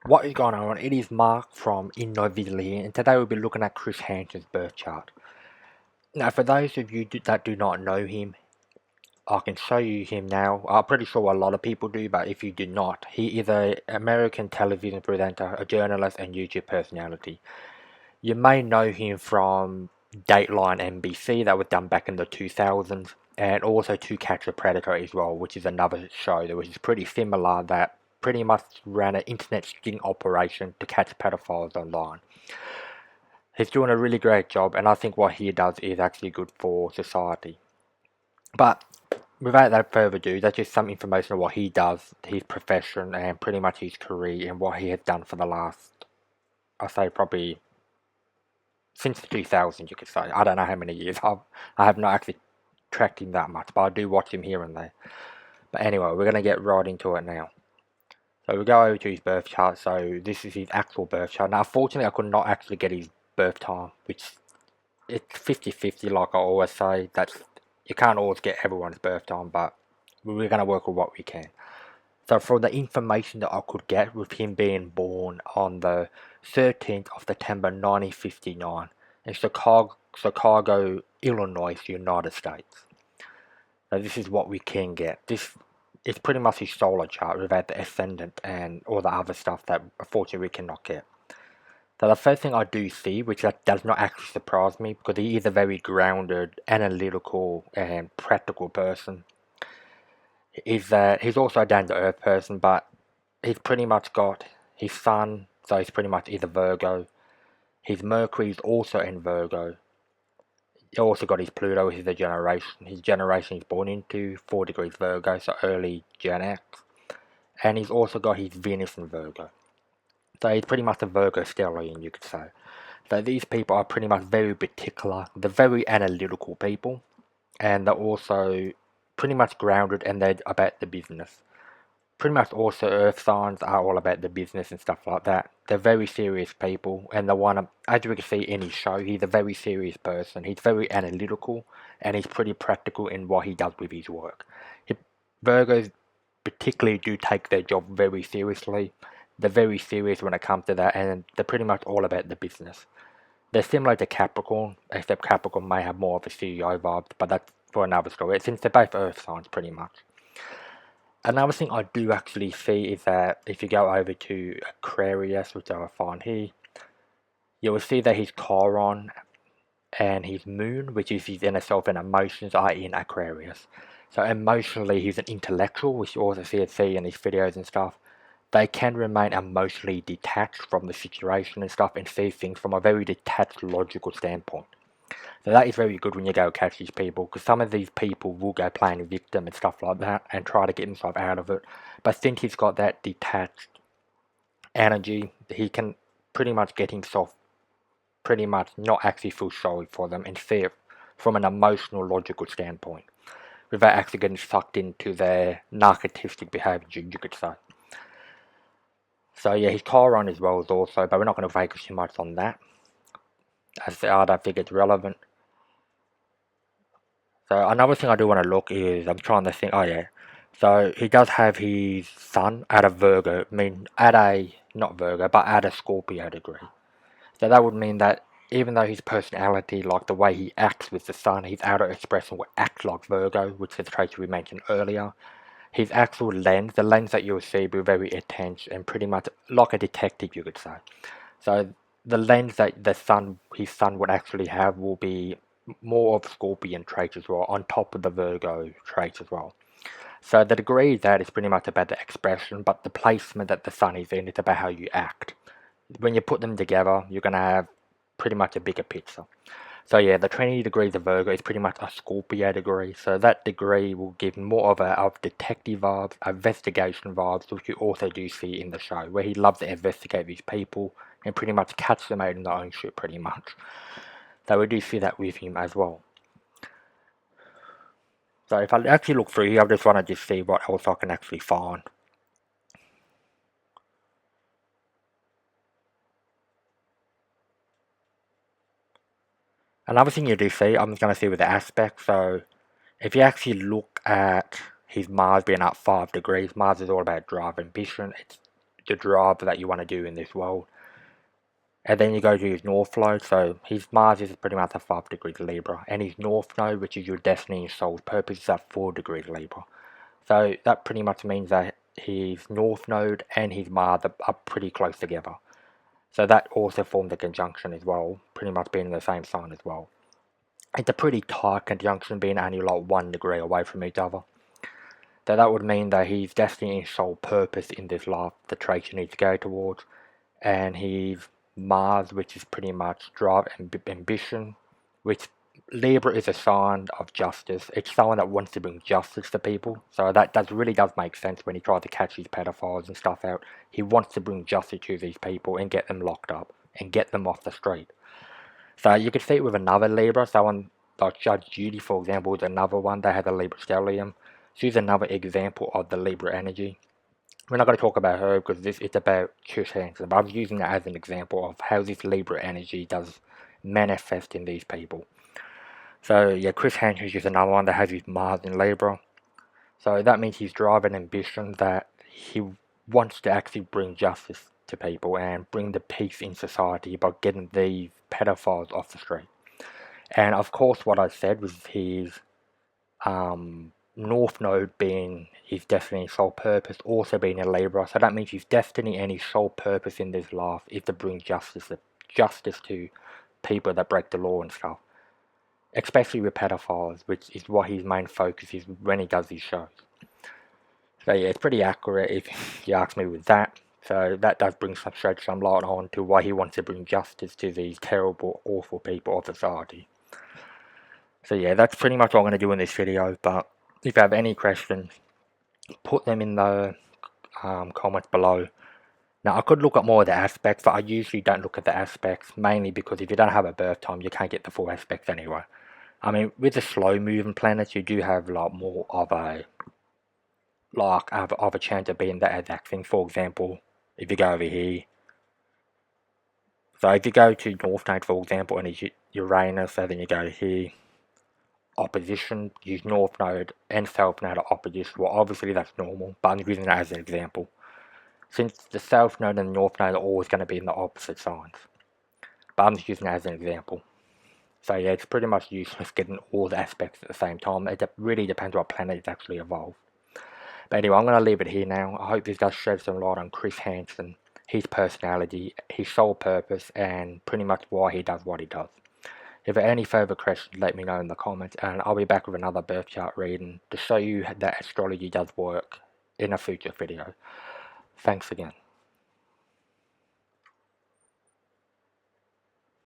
What is going on? It is Mark from Innovisly here, and today we'll be looking at Chris Hansen's birth chart. Now, for those of you that do not know him, I can show you him now. I'm pretty sure a lot of people do, but if you do not, he is an American television presenter, a journalist, and YouTube personality. You may know him from Dateline NBC that was done back in the 2000s, and also To Catch a Predator as well, which is another show that was pretty similar that pretty much ran an internet sting operation to catch pedophiles online. He's doing a really great job, and I think what he does is actually good for society. But without that further ado, that's just some information on what he does, his profession, and pretty much his career, and what he has done for the last, I say probably since the 2000s, you could say. I don't know how many years. I have not actually tracked him that much, but I do watch him here and there. But anyway, we're going to get right into it now. So we go over to his birth chart. So this is his actual birth chart. Now, unfortunately, I could not actually get his birth time, which it's 50-50, like I always say. You can't always get everyone's birth time, but we're going to work with what we can. So for the information that I could get with him being born on the 13th of September 1959 in Chicago, Illinois, United States. So this is what we can get. This is pretty much his solar chart without the ascendant and all the other stuff that unfortunately we cannot get. So the first thing I do see, which that does not actually surprise me because he is a very grounded, analytical and practical person, is that he's also a down-to-earth person, but he's pretty much got his sun, so he's pretty much either Virgo. His Mercury is also in Virgo. He also got his Pluto, which is the generation. His generation is born into 4 degrees Virgo, so early Gen X. And he's also got his Venus in Virgo. So he's pretty much a Virgo stellium, you could say. So these people are pretty much very particular. They're very analytical people. And they're also pretty much grounded and they're about the business. Pretty much also earth signs are all about the business and stuff like that. They're very serious people, and the one, as you can see in his show, he's a very serious person. He's very analytical, and he's pretty practical in what he does with his work. Virgos particularly do take their job very seriously. They're very serious when it comes to that, and they're pretty much all about the business. They're similar to Capricorn, except Capricorn may have more of a CEO vibe, but that's for another story, since they're both earth signs pretty much. Another thing I do actually see is that if you go over to Aquarius, which I find here, you will see that his Chiron and his moon, which is his inner self and emotions, are in Aquarius. So emotionally, he's an intellectual, which you also see in his videos and stuff. They can remain emotionally detached from the situation and stuff and see things from a very detached, logical standpoint. So that is very good when you go catch these people, because some of these people will go playing victim and stuff like that and try to get himself out of it. But since he's got that detached energy, he can pretty much get himself pretty much not actually feel sorry for them and see it from an emotional, logical standpoint, without actually getting sucked into their narcissistic behaviour, you could say. So yeah, his Chiron as well is also, but we're not going to focus too much on that, as I don't think it's relevant. So another thing I do want to look is, I'm trying to think, oh yeah, so he does have his sun at a Virgo, not Virgo, but at a Scorpio degree. So that would mean that even though his personality, like the way he acts with the sun, his outer expression will act like Virgo, which is the trait we mentioned earlier. His actual lens, the lens that you'll see, will be very intense and pretty much like a detective, you could say. So the lens that his sun would actually have will be more of Scorpion traits as well, on top of the Virgo traits as well. So the degree that is pretty much about the expression, but the placement that the sun is in is about how you act. When you put them together, you're going to have pretty much a bigger picture. So yeah, the 20 degrees of Virgo is pretty much a Scorpio degree. So that degree will give more of detective vibes, investigation vibes, which you also do see in the show, where he loves to investigate these people and pretty much catch them out in their own shit, pretty much. So we do see that with him as well. So if I actually look through here, I just want to just see what else I can actually find. Another thing you do see, I'm just going to see with the aspect. So if you actually look at his Mars being at 5 degrees, Mars is all about drive, ambition. It's the drive that you want to do in this world. And then you go to his North Node, so his Mars is pretty much at 5 degrees Libra, and his North Node, which is your destiny and soul's purpose, is at 4 degrees Libra. So that pretty much means that his North Node and his Mars are pretty close together. So that also forms a conjunction as well, pretty much being in the same sign as well. It's a pretty tight conjunction, being only like 1 degree away from each other. So that would mean that his destiny and soul purpose in this life, the traits you need to go towards, and his Mars, which is pretty much drive and ambition, which Libra is a sign of justice. It's someone that wants to bring justice to people. So that really does make sense when he tries to catch these pedophiles and stuff out. He wants to bring justice to these people and get them locked up and get them off the street. So you could see it with another Libra, someone like Judge Judy, for example, is another one that has a Libra stellium. She's another example of the Libra energy. We're not going to talk about her because it's about Chris Hansen, but I'm using that as an example of how this Libra energy does manifest in these people. So yeah, Chris Hansen is just another one that has his Mars in Libra. So that means he's driving ambition, that he wants to actually bring justice to people and bring the peace in society by getting these pedophiles off the street. And of course what I said was his North Node being his destiny and soul purpose, also being a Libra. So that means his destiny and his soul purpose in this life is to bring justice to people that break the law and stuff. Especially with pedophiles, which is what his main focus is when he does these shows. So yeah, it's pretty accurate if you ask me with that. So that does bring some light on to why he wants to bring justice to these terrible, awful people of society. So yeah, that's pretty much all I'm going to do in this video, but if you have any questions, put them in the comments below. Now, I could look at more of the aspects, but I usually don't look at the aspects, mainly because if you don't have a birth time, you can't get the full aspects anyway. I mean, with the slow-moving planets, you do have like more of a chance of being that exact thing. For example, if you go over here, so if you go to North Node, for example, and it's Uranus, so then you go here, opposition, use North Node and South Node are opposition. Well, obviously that's normal, but I'm using that as an example. Since the South Node and the North Node are always going to be in the opposite signs. But I'm just using that as an example. So yeah, it's pretty much useless getting all the aspects at the same time. It really depends what planet is actually evolved. But anyway, I'm going to leave it here now. I hope this does shed some light on Chris Hansen, his personality, his sole purpose, and pretty much why he does what he does. If there are any further questions, let me know in the comments, and I'll be back with another birth chart reading to show you that astrology does work in a future video. Thanks again.